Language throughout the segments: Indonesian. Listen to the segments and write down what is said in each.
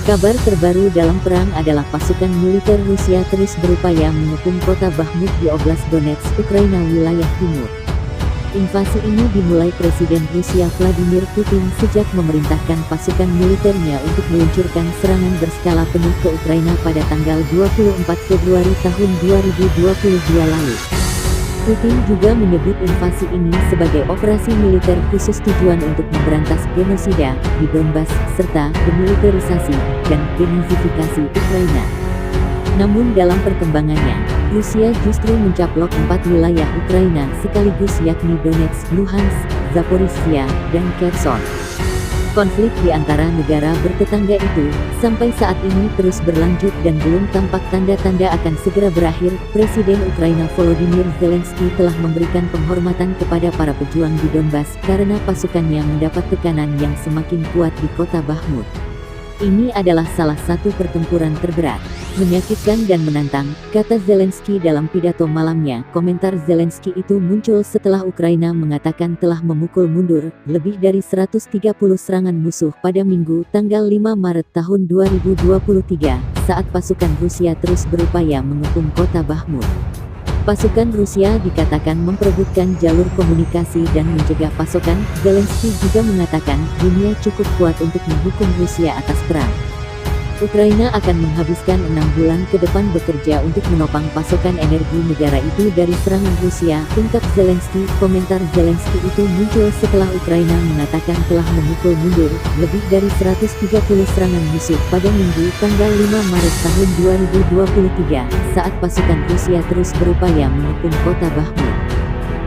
Kabar terbaru dalam perang adalah pasukan militer Rusia terus berupaya mengepung kota Bakhmut di Oblast Donetsk, Ukraina wilayah timur. Invasi ini dimulai Presiden Rusia Vladimir Putin sejak memerintahkan pasukan militernya untuk meluncurkan serangan berskala penuh ke Ukraina pada tanggal 24 Februari tahun 2022 lalu. Putin juga menyebut invasi ini sebagai operasi militer khusus tujuan untuk memberantas genosida di Donbas, serta demilitarisasi dan denazifikasi Ukraina. Namun dalam perkembangannya, Rusia justru mencaplok 4 wilayah Ukraina sekaligus yakni Donetsk, Luhansk, Zaporizhia, dan Kherson. Konflik di antara negara bertetangga itu, sampai saat ini terus berlanjut dan belum tampak tanda-tanda akan segera berakhir. Presiden Ukraina Volodymyr Zelensky telah memberikan penghormatan kepada para pejuang di Donbas karena pasukannya mendapat tekanan yang semakin kuat di kota Bakhmut. Ini adalah salah satu pertempuran terberat, menyakitkan dan menantang, kata Zelensky dalam pidato malamnya. Komentar Zelensky itu muncul setelah Ukraina mengatakan telah memukul mundur lebih dari 130 serangan musuh pada Minggu, tanggal 5 Maret tahun 2023, saat pasukan Rusia terus berupaya mengepung kota Bakhmut. Pasukan Rusia dikatakan memperebutkan jalur komunikasi dan mencegah pasokan. Zelensky juga mengatakan dunia cukup kuat untuk menghukum Rusia atas perang. Ukraina akan menghabiskan 6 bulan ke depan bekerja untuk menopang pasokan energi negara itu dari serangan Rusia, ungkap Zelensky. Komentar Zelensky itu muncul setelah Ukraina mengatakan telah memukul mundur lebih dari 130 serangan musuh pada Minggu, tanggal 5 Maret tahun 2023, saat pasukan Rusia terus berupaya mengepung kota Bakhmut.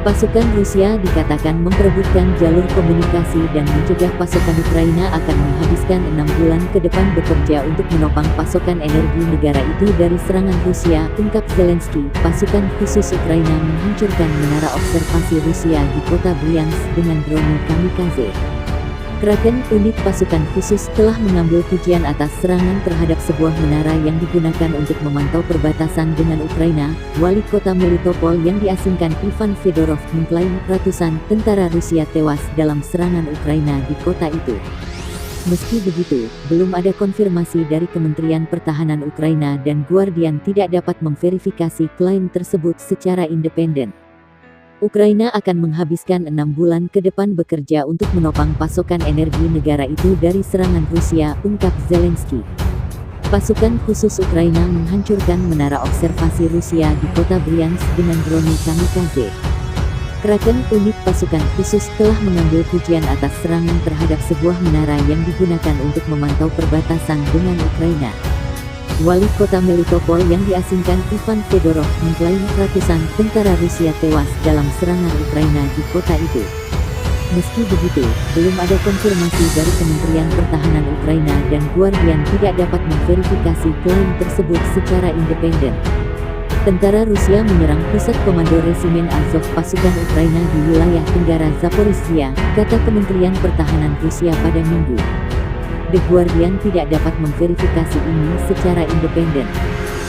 Pasukan Rusia dikatakan memperebutkan jalur komunikasi dan mencegah pasukan Ukraina akan menghabiskan 6 bulan ke depan bekerja untuk menopang pasokan energi negara itu dari serangan Rusia, ungkap Zelensky. Pasukan khusus Ukraina menghancurkan menara observasi Rusia di kota Bryansk dengan drone kamikaze. Kraken, unit pasukan khusus, telah mengambil pujian atas serangan terhadap sebuah menara yang digunakan untuk memantau perbatasan dengan Ukraina. Wali kota Melitopol yang diasingkan Ivan Fedorov mengklaim ratusan tentara Rusia tewas dalam serangan Ukraina di kota itu. Meski begitu, belum ada konfirmasi dari Kementerian Pertahanan Ukraina dan Guardian tidak dapat memverifikasi klaim tersebut secara independen. Ukraina akan menghabiskan 6 bulan ke depan bekerja untuk menopang pasokan energi negara itu dari serangan Rusia, ungkap Zelensky. Pasukan khusus Ukraina menghancurkan menara observasi Rusia di kota Bryansk dengan drone kamikaze. Kraken, unit pasukan khusus, telah mengambil pujian atas serangan terhadap sebuah menara yang digunakan untuk memantau perbatasan dengan Ukraina. Wali kota Melitopol yang diasingkan Ivan Fedorov mengklaim ratusan tentara Rusia tewas dalam serangan Ukraina di kota itu. Meski begitu, belum ada konfirmasi dari Kementerian Pertahanan Ukraina dan Guardian tidak dapat memverifikasi klaim tersebut secara independen. Tentara Rusia menyerang pusat komando resimen Azov pasukan Ukraina di wilayah tenggara Zaporizhia, kata Kementerian Pertahanan Rusia pada Minggu. The Guardian tidak dapat memverifikasi ini secara independen.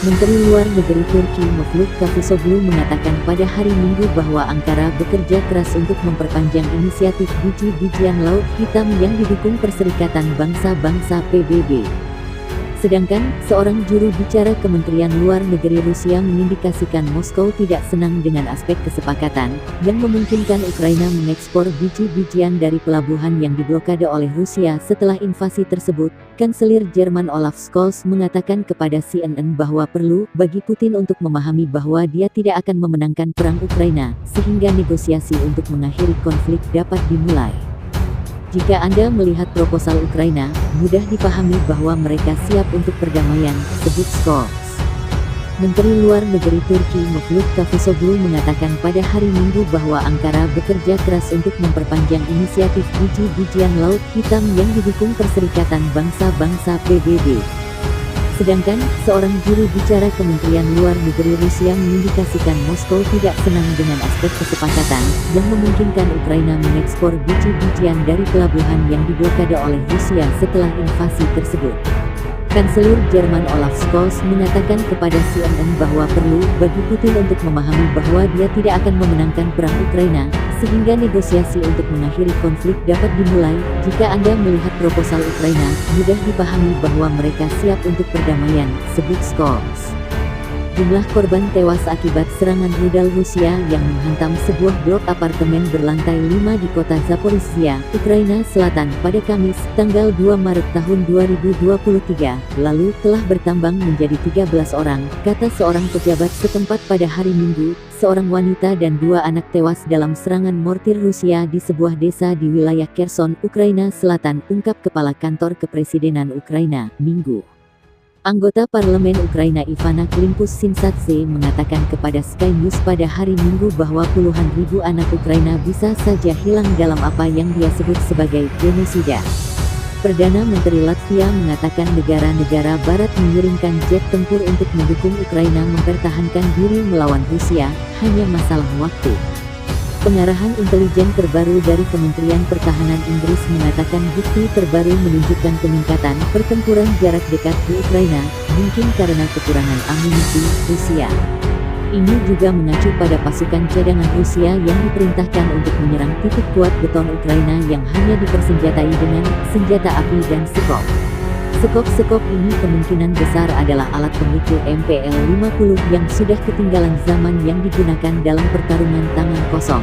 Menteri Luar Negeri Turki Mevlut Cavusoglu mengatakan pada hari Minggu bahwa Ankara bekerja keras untuk memperpanjang inisiatif biji-bijian Laut Hitam yang didukung Perserikatan Bangsa-Bangsa PBB. Sedangkan, seorang juru bicara Kementerian Luar Negeri Rusia mengindikasikan Moskow tidak senang dengan aspek kesepakatan, yang memungkinkan Ukraina mengekspor biji-bijian dari pelabuhan yang diblokade oleh Rusia setelah invasi tersebut. Kanselir Jerman Olaf Scholz mengatakan kepada CNN bahwa perlu bagi Putin untuk memahami bahwa dia tidak akan memenangkan perang Ukraina, sehingga negosiasi untuk mengakhiri konflik dapat dimulai. Jika Anda melihat proposal Ukraina, mudah dipahami bahwa mereka siap untuk perdamaian, sebut Scholz. Menteri Luar Negeri Turki Mevlut Cavusoglu mengatakan pada hari Minggu bahwa Ankara bekerja keras untuk memperpanjang inisiatif biji-bijian Laut Hitam yang didukung Perserikatan Bangsa-Bangsa PBB. Sedangkan, seorang juru bicara Kementerian Luar Negeri Rusia mengindikasikan Moskow tidak senang dengan aspek kesepakatan, yang memungkinkan Ukraina mengekspor biji-bijian dari pelabuhan yang diblokade oleh Rusia setelah invasi tersebut. Kanselir Jerman Olaf Scholz mengatakan kepada CNN bahwa perlu bagi Putin untuk memahami bahwa dia tidak akan memenangkan perang Ukraina, sehingga negosiasi untuk mengakhiri konflik dapat dimulai. Jika Anda melihat proposal Ukraina, mudah dipahami bahwa mereka siap untuk perdamaian, sebut Scholz. Jumlah korban tewas akibat serangan rudal Rusia yang menghantam sebuah blok apartemen berlantai 5 di kota Zaporizhia, Ukraina Selatan pada Kamis, tanggal 2 Maret tahun 2023, lalu telah bertambah menjadi 13 orang, kata seorang pejabat setempat pada hari Minggu. Seorang wanita dan 2 anak tewas dalam serangan mortir Rusia di sebuah desa di wilayah Kherson, Ukraina Selatan, ungkap Kepala Kantor Kepresidenan Ukraina, Minggu. Anggota Parlemen Ukraina Ivana Klimpus-Synsatse mengatakan kepada Sky News pada hari Minggu bahwa puluhan ribu anak Ukraina bisa saja hilang dalam apa yang dia sebut sebagai genosida. Perdana Menteri Latvia mengatakan negara-negara Barat mengirimkan jet tempur untuk mendukung Ukraina mempertahankan diri melawan Rusia, hanya masalah waktu. Pengarahan intelijen terbaru dari Kementerian Pertahanan Inggris mengatakan bukti terbaru menunjukkan peningkatan pertempuran jarak dekat di Ukraina, mungkin karena kekurangan amunisi Rusia. Ini juga mengacu pada pasukan cadangan Rusia yang diperintahkan untuk menyerang titik kuat beton Ukraina yang hanya dipersenjatai dengan senjata api dan sekop. Sekop-sekop ini kemungkinan besar adalah alat pemikul MPL-50 yang sudah ketinggalan zaman yang digunakan dalam pertarungan tangan kosong.